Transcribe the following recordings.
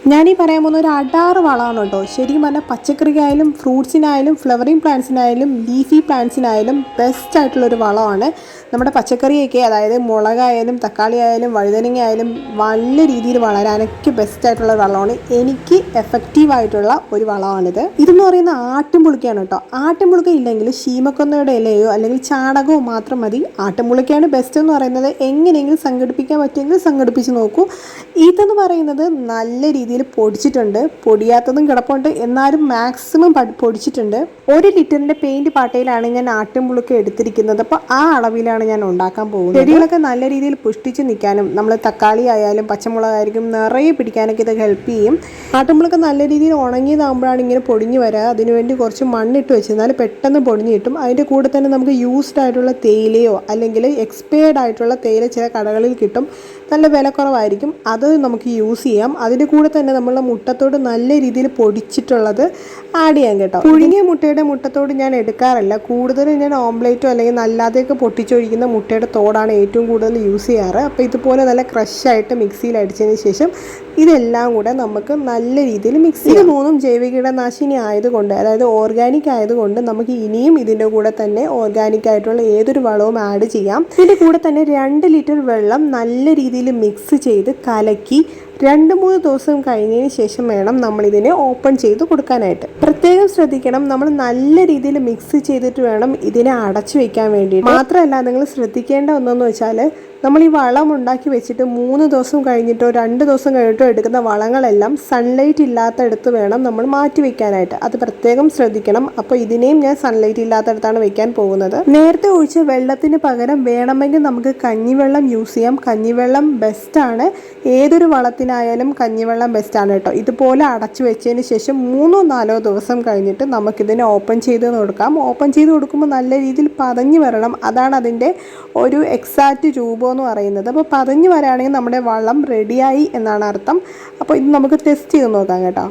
ഞാനീ പറയാൻ പോകുന്ന ഒരു അടാറ് വളമാണ് കേട്ടോ. ശരിക്കും പറഞ്ഞാൽ പച്ചക്കറിക്കായാലും ഫ്രൂട്ട്സിനായാലും ഫ്ലവറിങ് പ്ലാന്റ്സിനായാലും ലീഫി പ്ലാന്റ്സിനായാലും ബെസ്റ്റ് ആയിട്ടുള്ളൊരു വളമാണ്. നമ്മുടെ പച്ചക്കറിയൊക്കെ, അതായത് മുളകായാലും തക്കാളി ആയാലും വഴുതനങ്ങ ആയാലും നല്ല രീതിയിൽ വളരാനൊക്കെ ബെസ്റ്റ് ആയിട്ടുള്ള വളമാണ്. എനിക്ക് എഫക്റ്റീവായിട്ടുള്ള ഒരു വളമാണിത്. ഇതെന്ന് പറയുന്ന ആട്ടിൻപുളിക്കയാണ് കേട്ടോ. ആട്ടിൻപുളിക്ക ഇല്ലെങ്കിൽ ശീമക്കൊന്നയുടെ ഇലയോ അല്ലെങ്കിൽ ചാണകമോ മാത്രം മതി. ആട്ടിൻപുളിക്കയാണ് ബെസ്റ്റ് എന്ന് പറയുന്നത്. എങ്ങനെയെങ്കിലും സംഘടിപ്പിക്കാൻ പറ്റുമെങ്കിൽ സംഘടിപ്പിച്ച് നോക്കൂ. ഇതെന്ന് പറയുന്നത് നല്ല രീതിയിൽ പൊടിച്ചിട്ടുണ്ട്, പൊടിയാത്തതും കിടപ്പുണ്ട്, എന്നാലും മാക്സിമം പൊടിച്ചിട്ടുണ്ട്. 1 ലിറ്ററിൻ്റെ പെയിൻറ്റ് പാട്ടയിലാണ് ഞാൻ ആട്ടിൻപുളിക്ക എടുത്തിരിക്കുന്നത്. അപ്പോൾ ആ അളവിലാണ് ഞാൻ ഉണ്ടാക്കാൻ പോകുന്നത്. ചെടികളൊക്കെ നല്ല രീതിയിൽ പുഷ്ടിച്ച് നിൽക്കാനും നമ്മൾ തക്കാളി ആയാലും പച്ചമുളകായിരിക്കും നിറയെ പിടിക്കാനൊക്കെ ഇത് ഹെൽപ്പ് ചെയ്യും. ആട്ടിൻപുളിക്ക നല്ല രീതിയിൽ ഉണങ്ങിയതാകുമ്പോഴാണ് ഇങ്ങനെ പൊടിഞ്ഞു വരിക. അതിനുവേണ്ടി കുറച്ച് മണ്ണിട്ട് വെച്ചിരുന്നാൽ പെട്ടെന്ന് പൊടിഞ്ഞ് കിട്ടും. അതിൻ്റെ കൂടെ തന്നെ നമുക്ക് യൂസ്ഡ് ആയിട്ടുള്ള തേയിലയോ അല്ലെങ്കിൽ എക്സ്പയർഡ് ആയിട്ടുള്ള തേയില ചില കടകളിൽ കിട്ടും, നല്ല വില കുറവായിരിക്കും, അത് നമുക്ക് യൂസ് ചെയ്യാം. അതിൻ്റെ കൂടെ തന്നെ നമ്മളുടെ മുട്ടത്തോട് നല്ല രീതിയിൽ പൊടിച്ചിട്ടുള്ളത് ആഡ് ചെയ്യാം കേട്ടോ. പുഴുങ്ങിയ മുട്ടയുടെ മുട്ടത്തോട് ഞാൻ എടുക്കാറില്ല. കൂടുതലും ഞാൻ ഓംലേറ്റോ അല്ലെങ്കിൽ അല്ലാതെയൊക്കെ പൊട്ടിച്ചൊഴിക്കുന്ന മുട്ടയുടെ തോടാണ് ഏറ്റവും കൂടുതൽ യൂസ് ചെയ്യാറ്. അപ്പോൾ ഇതുപോലെ നല്ല ക്രഷായിട്ട് മിക്സിയിൽ അടിച്ചതിന് ശേഷം ഇതെല്ലാം കൂടെ നമുക്ക് നല്ല രീതിയിൽ മിക്സ് ചെയ്യാം. ഇത് 3 ജൈവ കീടനാശിനി ആയതുകൊണ്ട്, അതായത് ഓർഗാനിക് ആയതുകൊണ്ട് നമുക്ക് ഇനിയും ഇതിൻ്റെ കൂടെ തന്നെ ഓർഗാനിക് ആയിട്ടുള്ള ഏതൊരു വളവും ആഡ് ചെയ്യാം. ഇതിൻ്റെ കൂടെ തന്നെ 2 ലിറ്റർ വെള്ളം നല്ല രീതിയിൽ മിക്സ് ചെയ്ത് കലക്കി 2-3 ദിവസം കഴിഞ്ഞതിന് ശേഷം വേണം നമ്മളിതിനെ ഓപ്പൺ ചെയ്ത് കൊടുക്കാനായിട്ട്. പ്രത്യേകം ശ്രദ്ധിക്കണം, നമ്മൾ നല്ല രീതിയിൽ മിക്സ് ചെയ്തിട്ട് വേണം ഇതിനെ അടച്ചു വെക്കാൻ വേണ്ടിയിട്ട്. മാത്രമല്ല നിങ്ങൾ ശ്രദ്ധിക്കേണ്ട ഒന്നെന്ന് വെച്ചാൽ, നമ്മൾ ഈ വളം ഉണ്ടാക്കി വെച്ചിട്ട് 3 ദിവസം കഴിഞ്ഞിട്ടോ 2 ദിവസം കഴിഞ്ഞിട്ടോ എടുക്കുന്ന വളങ്ങളെല്ലാം സൺലൈറ്റ് ഇല്ലാത്തടത്ത് വേണം നമ്മൾ മാറ്റി വെക്കാനായിട്ട്. അത് പ്രത്യേകം ശ്രദ്ധിക്കണം. അപ്പോൾ ഇതിനെയും ഞാൻ സൺലൈറ്റ് ഇല്ലാത്തടത്താണ് വെക്കാൻ പോകുന്നത്. നേരത്തെ ഒഴിച്ച വെള്ളത്തിന് പകരം വേണമെങ്കിൽ നമുക്ക് കഞ്ഞിവെള്ളം യൂസ് ചെയ്യാം. കഞ്ഞിവെള്ളം ബെസ്റ്റാണ്. ഏതൊരു വളത്തിനായാലും കഞ്ഞിവെള്ളം ബെസ്റ്റാണ് കേട്ടോ. ഇതുപോലെ അടച്ചു വെച്ചതിന് ശേഷം 3-4 ദിവസം കഴിഞ്ഞിട്ട് നമുക്കിതിനെ ഓപ്പൺ ചെയ്ത് കൊടുക്കാം. ഓപ്പൺ ചെയ്ത് കൊടുക്കുമ്പോൾ നല്ല രീതിയിൽ പതഞ്ഞ് വരണം. അതാണ് അതിൻ്റെ ഒരു എക്സാക്റ്റ് രൂപം എന്ന് പറയുന്നത്. അപ്പോൾ പതഞ്ഞ് വരാണെങ്കിൽ നമ്മുടെ വളം റെഡിയായി എന്നാണ് അർത്ഥം. അപ്പോൾ ഇത് നമുക്ക് ടെസ്റ്റ് ചെയ്ത് നോക്കാം കേട്ടോ.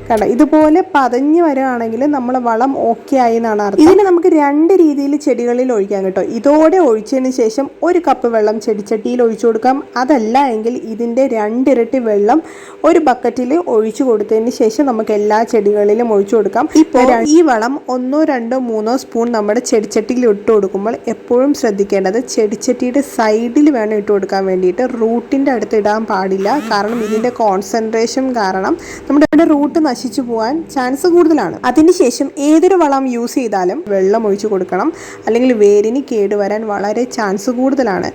കണ്ട, ഇതുപോലെ പതഞ്ഞ് വരികയാണെങ്കിൽ നമ്മൾ വളം ഓക്കെ ആയി എന്നാണ് അർത്ഥം. ഇതിന് നമുക്ക് 2 രീതിയിൽ ചെടികളിൽ ഒഴിക്കാം കേട്ടോ. ഇതോടെ ഒഴിച്ചതിന് ശേഷം 1 കപ്പ് വെള്ളം ചെടിച്ചട്ടിയിൽ ഒഴിച്ചു കൊടുക്കാം. അതല്ല എങ്കിൽ ഇതിൻ്റെ 2 ഇരട്ടി വെള്ളം ഒരു ബക്കറ്റിൽ ഒഴിച്ചു കൊടുത്തതിന് ശേഷം നമുക്ക് എല്ലാ ചെടികളിലും ഒഴിച്ചു കൊടുക്കാം. ഇപ്പോൾ ഈ വളം 1, 2, 3 സ്പൂൺ നമ്മുടെ ചെടിച്ചട്ടിയിൽ ഇട്ട് കൊടുക്കുമ്പോൾ എപ്പോഴും ശ്രദ്ധിക്കേണ്ടത് ചെടിച്ചട്ടിയുടെ സൈഡിൽ വേണം ഇട്ട് കൊടുക്കാൻ വേണ്ടിയിട്ട്. റൂട്ടിൻ്റെ അടുത്ത് ഇടാൻ പാടില്ല. കാരണം ഇതിൻ്റെ കോൺസെൻട്രേഷൻ കാരണം നമ്മുടെ റൂട്ട് നശിച്ചു പോകാൻ ചാൻസ് കൂടുതലാണ്. അതിനുശേഷം ഏതൊരു വളം യൂസ് ചെയ്താലും വെള്ളം ഒഴിച്ചു കൊടുക്കണം, അല്ലെങ്കിൽ വേരിന് കേടുവരാൻ വളരെ ചാൻസ് കൂടുതലാണ്.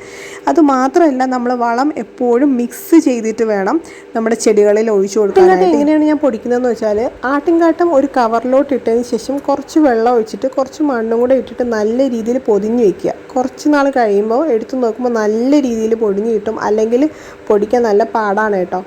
അതുമാത്രമല്ല, നമ്മൾ വളം എപ്പോഴും മിക്സ് ചെയ്തിട്ട് വേണം നമ്മുടെ ചെടികളിൽ ഒഴിച്ചു കൊടുക്കാൻ. എങ്ങനെയാണ് ഞാൻ പൊടിക്കുന്നതെന്ന് വെച്ചാൽ, ആട്ടിൻകാട്ടം ഒരു കവറിലോട്ട് ഇട്ടതിന് ശേഷം കുറച്ച് വെള്ളം ഒഴിച്ചിട്ട് കുറച്ച് മണ്ണും കൂടെ ഇട്ടിട്ട് നല്ല രീതിയിൽ പൊതിഞ്ഞ് വെക്കുക. കുറച്ച് നാൾ കഴിയുമ്പോൾ എടുത്തു നോക്കുമ്പോൾ നല്ല രീതിയിൽ പൊടിഞ്ഞ് കിട്ടും. അല്ലെങ്കിൽ പൊടിക്കാൻ നല്ല പാടാണ് കേട്ടോ.